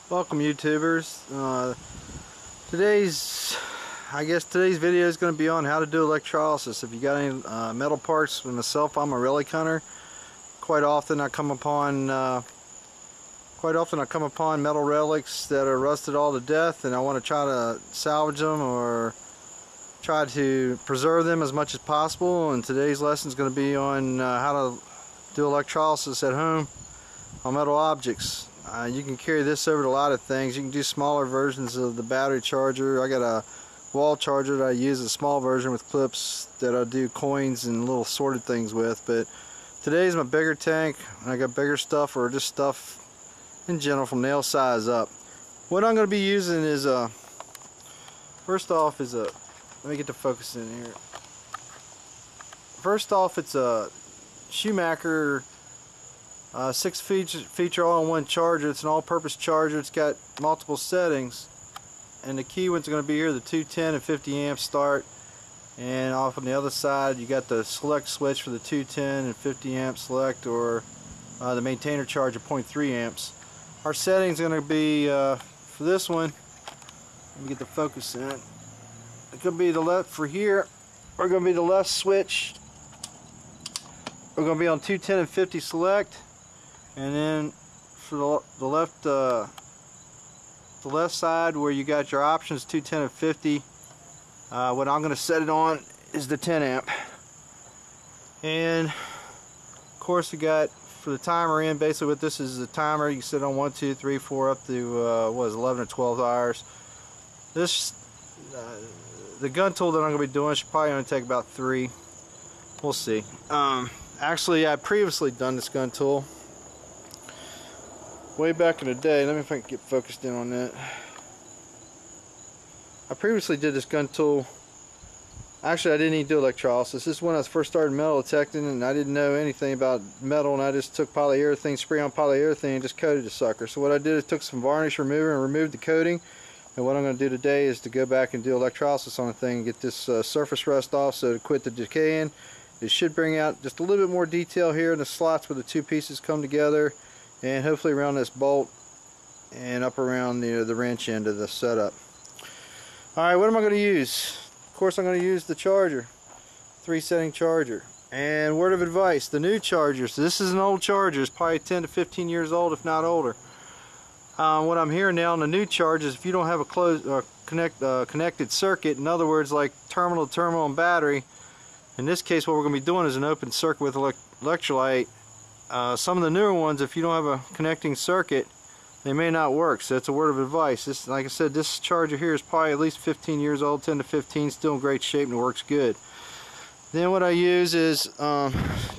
Welcome, YouTubers. Today's video is going to be on how to do electrolysis. If you got any metal parts, with myself, I'm a Relic Hunter. Quite often I come upon metal relics that are rusted all to death, and I want to try to salvage them or try to preserve them as much as possible. And today's lesson is going to be on how to do electrolysis at home on metal objects. You can carry this over to a lot of things. You can do smaller versions of the battery charger. I got a wall charger that I use, a small version with clips that I do coins and little sorted things with. But today's my bigger tank, and I got bigger stuff, or just stuff in general from nail size up. What I'm going to be using is first off is let me get the focus in here. First off, it's a Schumacher 6 feature all-in-one charger. It's an all-purpose charger. It's got multiple settings, and the key ones are going to be here: the 210 and 50 amp start, and off on the other side you got the select switch for the 210 and 50 amp select, or the maintainer charge of 0.3 amps. Our settings are going to be for this one, let me get the focus in, it's going to be the left for here. We're going to be the left switch. We're going to be on 210 and 50 select. And then for the left side where you got your options, 210 and 50, what I'm going to set it on is the 10 amp. And of course we got for the timer in, basically what this is the timer. You can set on 1, 2, 3, 4 up to 11 or 12 hours. This the gun tool that I'm going to be doing should probably only take about 3. We'll see. Actually, I previously done this gun tool way back in the day. Let me see if I can get focused in on that. I previously did this gun tool. Actually, I didn't even do electrolysis. This is when I first started metal detecting, and I didn't know anything about metal, and I just took polyurethane, spray on polyurethane, and just coated the sucker. So what I did is took some varnish remover and removed the coating. And what I'm going to do today is to go back and do electrolysis on the thing and get this surface rust off, so to quit the decaying. It should bring out just a little bit more detail here in the slots where the two pieces come together, and hopefully around this bolt and up around the wrench end of the setup. Alright, what am I going to use? Of course I'm going to use the charger, 3-setting charger. And word of advice, the new chargers, this is an old charger, it's probably 10 to 15 years old, if not older. What I'm hearing now on the new chargers, if you don't have a closed connected circuit, in other words like terminal to terminal and battery, in this case what we're going to be doing is an open circuit with electrolyte. Some of the newer ones, if you don't have a connecting circuit, they may not work. So that's a word of advice. This, like I said, this charger here is probably at least 15 years old, 10 to 15, still in great shape, and it works good. Then what I use is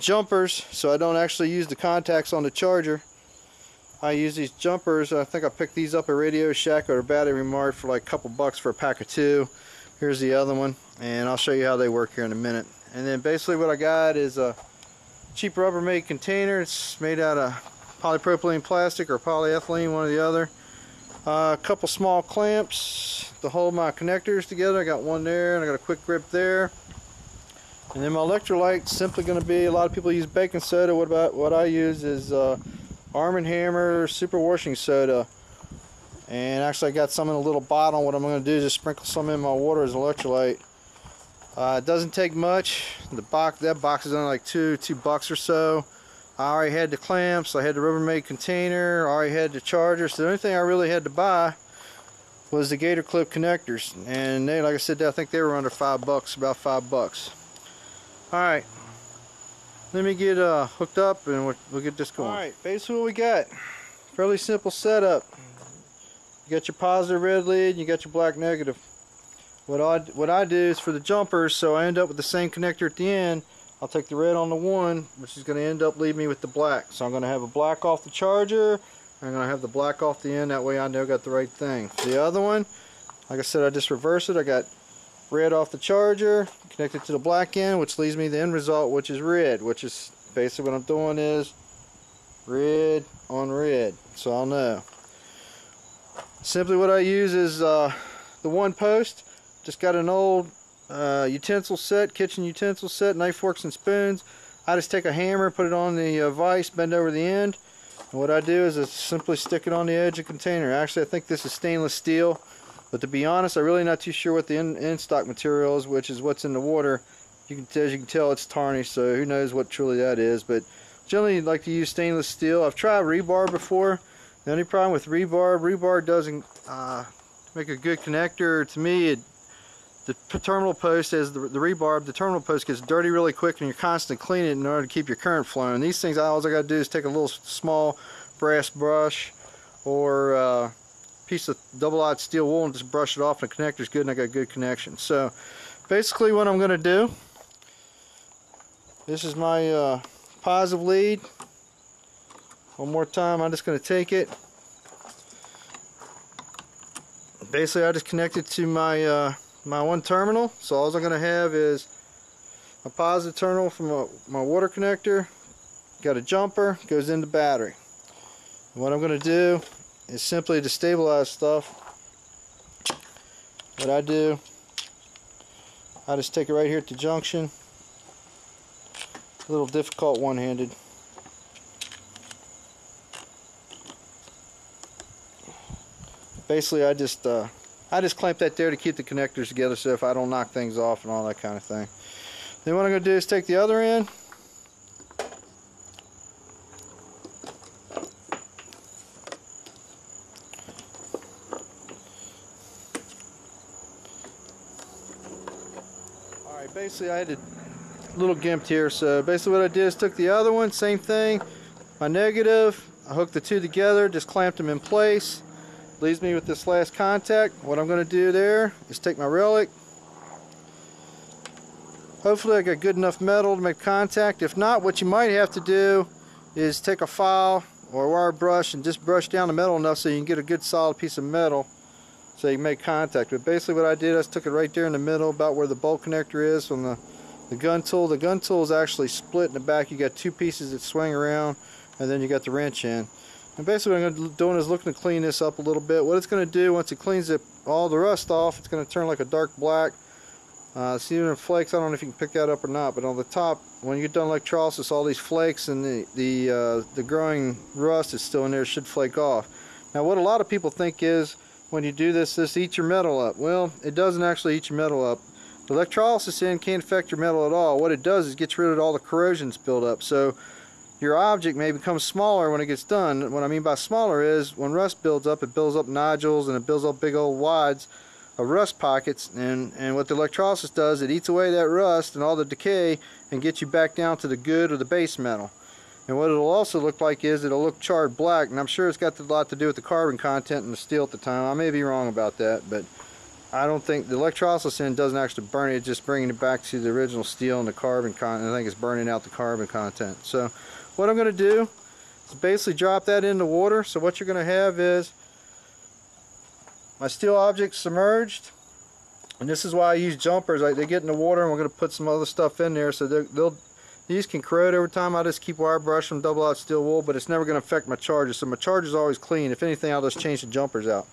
jumpers, so I don't actually use the contacts on the charger. I use these jumpers. I think I picked these up at Radio Shack or Battery Mart for like a couple bucks for a pack of 2. Here's the other one, and I'll show you how they work here in a minute. And then basically what I got is a cheap Rubbermaid container. It's made out of polypropylene plastic or polyethylene, one or the other. A couple small clamps to hold my connectors together. I got one there, and I got a quick grip there. And then my electrolyte simply going to be, a lot of people use baking soda. What I use is Arm & Hammer super washing soda. And actually I got some in a little bottle. What I'm going to do is just sprinkle some in my water as electrolyte. It doesn't take much. That box is only like $2 or so. I already had the clamps, I had the Rubbermaid container, I already had the charger. So the only thing I really had to buy was the gator clip connectors, and they, like I said, I think they were under $5, about $5. Alright, let me get hooked up and we'll get this going. Alright, basically what we got, fairly simple setup. You got your positive red lead and you got your black negative. What I do is for the jumpers, so I end up with the same connector at the end, I'll take the red on the one, which is going to end up leaving me with the black. So I'm going to have a black off the charger, I'm going to have the black off the end, that way I know I got the right thing. For the other one, like I said, I just reverse it. I got red off the charger, connected to the black end, which leaves me the end result, which is red, which is basically what I'm doing is red on red, so I'll know. Simply what I use is the one post. Just got an old utensil set, kitchen utensil set, knife, forks, and spoons. I just take a hammer, put it on the vise, bend over the end, And what I do is I simply stick it on the edge of the container. Actually, I think this is stainless steel, but to be honest, I'm really not too sure what the in stock material is, which is what's in the water. As you can tell, it's tarnished, so who knows what truly that is. But generally, like to use stainless steel. I've tried rebar before. The only problem with rebar doesn't make a good connector. To me, the terminal post, as the rebar, the terminal post gets dirty really quick, and you're constantly cleaning it in order to keep your current flowing. These things, all I got to do is take a little small brass brush or a piece of double-aught steel wool and just brush it off, and the connector's good, and I got a good connection. So basically what I'm going to do, this is my positive lead. One more time, I'm just going to take it. Basically, I just connect it to my my one terminal. So all I'm going to have is a positive terminal from my water connector. Got a jumper, goes into battery. And what I'm going to do is simply to stabilize stuff. What I do, I just take it right here at the junction. A little difficult one-handed. Basically, I just clamp that there to keep the connectors together, so if I don't knock things off and all that kind of thing. Then what I'm going to do is take the other end. Alright, basically I had a little gimped here, so basically what I did is took the other one, same thing, my negative, I hooked the two together, just clamped them in place. Leaves me with this last contact. What I'm going to do there is take my relic. Hopefully I got good enough metal to make contact. If not, what you might have to do is take a file or a wire brush and just brush down the metal enough so you can get a good solid piece of metal so you can make contact. But basically what I did, I just took it right there in the middle, about where the bolt connector is from the gun tool. The gun tool is actually split in the back. You got two pieces that swing around, and then you got the wrench in. And basically what I'm going to be doing is looking to clean this up a little bit. What it's going to do, once it cleans all the rust off, it's going to turn like a dark black. See the flakes, I don't know if you can pick that up or not, but on the top, when you get done electrolysis, all these flakes and the growing rust is still in there, should flake off. Now what a lot of people think is, when you do this eats your metal up. Well, it doesn't actually eat your metal up. The electrolysis can't affect your metal at all. What it does is gets rid of all the corrosions built up. So your object may become smaller when it gets done. What I mean by smaller is, when rust builds up, it builds up nodules and it builds up big old wads of rust pockets, and what the electrolysis does, it eats away that rust and all the decay and gets you back down to the good or the base metal. And what it'll also look like is it'll look charred black, and I'm sure it's got a lot to do with the carbon content in the steel at the time. I may be wrong about that, but I don't think the electrolysis doesn't actually burn it, it's just bringing it back to the original steel and the carbon content. I think it's burning out the carbon content. So what I'm going to do is basically drop that in the water. So what you're going to have is my steel object submerged, and this is why I use jumpers. They get in the water, and we're going to put some other stuff in there, so these can corrode over time. I just keep wire brush from double-aught steel wool, but it's never going to affect my charges. So my charge is always clean. If anything, I'll just change the jumpers out.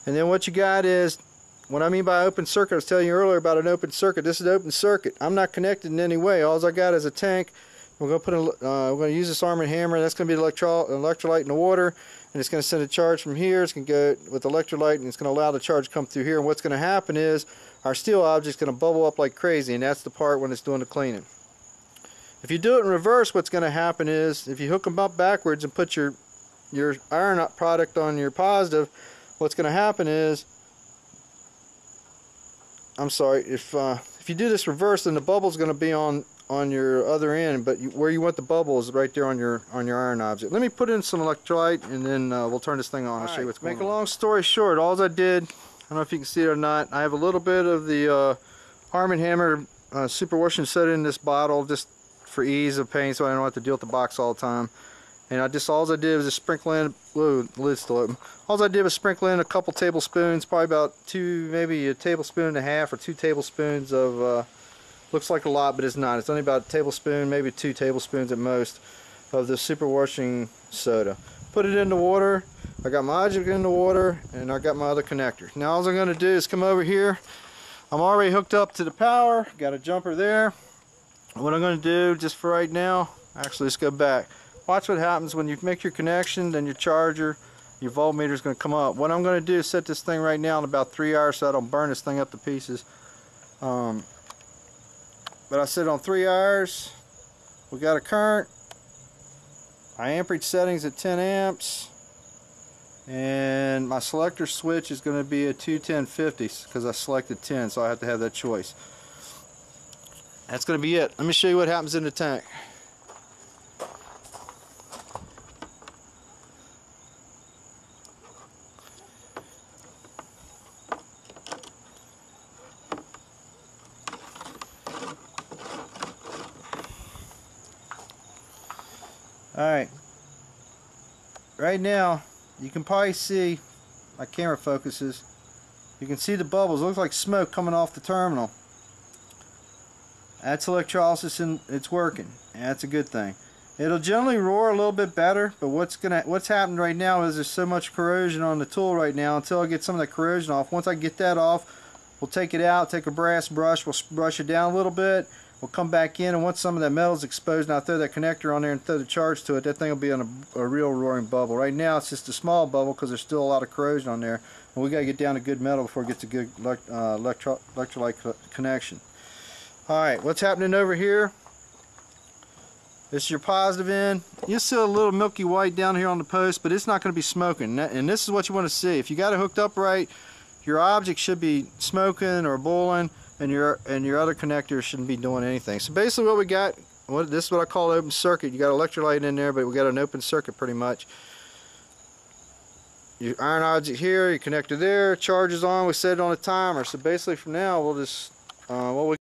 And then what you got is, what I mean by open circuit, I was telling you earlier about an open circuit. This is an open circuit. I'm not connected in any way. All I got is a tank. We're going to use this arm and hammer. That's going to be an electrolyte in the water, and it's going to send a charge from here. It's going to go with the electrolyte, and it's going to allow the charge to come through here. And what's going to happen is our steel object's going to bubble up like crazy, and that's the part when it's doing the cleaning. If you do it in reverse, what's going to happen is, if you hook them up backwards and put your iron product on your positive, what's going to happen is, I'm sorry, if you do this reverse, then the bubble's going to be on your other end, but where you want the bubble is right there on your iron object. Let me put in some electrolyte, and then we'll turn this thing on. I'll show you what's going on. Make a long story short, all I did, I don't know if you can see it or not, I have a little bit of the Arm & Hammer superwashing soda in this bottle, just for ease of pain, so I don't have to deal with the box all the time. And all I did was just sprinkle in, whoa, the lid's still open. All I did was sprinkle in a couple tablespoons, probably about maybe a tablespoon and a half or 2 tablespoons of, looks like a lot, but it's not. It's only about a tablespoon, maybe 2 tablespoons at most, of the superwashing soda. Put it in the water. I got my object in the water, and I got my other connector. Now all I'm going to do is come over here. I'm already hooked up to the power. Got a jumper there. What I'm going to do, just for right now, actually let's go back. watch what happens when you make your connection, then your charger, your voltmeter is going to come up. What I'm going to do is set this thing right now in about 3 hours so I don't burn this thing up to pieces. But I set it on 3 hours. We got a current. My amperage settings at 10 amps. And my selector switch is going to be a 21050 because I selected 10, so I have to have that choice. That's going to be it. Let me show you what happens in the tank. Alright, right now you can probably see, my camera focuses, you can see the bubbles. It looks like smoke coming off the terminal. That's electrolysis and it's working, and that's a good thing. It'll generally roar a little bit better, but what's happening right now is there's so much corrosion on the tool right now. Until I get some of that corrosion off, once I get that off, we'll take it out, take a brass brush, we'll brush it down a little bit. We'll come back in, and once some of that metal's exposed, and I'll throw that connector on there and throw the charge to it, that thing will be on a real roaring bubble. Right now it's just a small bubble because there's still a lot of corrosion on there, and we got to get down to good metal before it gets a good electrolyte connection. Alright, what's happening over here? This is your positive end. You'll see a little milky white down here on the post, but it's not going to be smoking, and this is what you want to see. If you got it hooked up right, your object should be smoking or boiling, and your other connector shouldn't be doing anything. So basically what we got, this is what I call open circuit. You got electrolyte in there, but we got an open circuit pretty much. Your iron object here, your connector there, charge is on, we set it on a timer. So basically from now we'll just, what we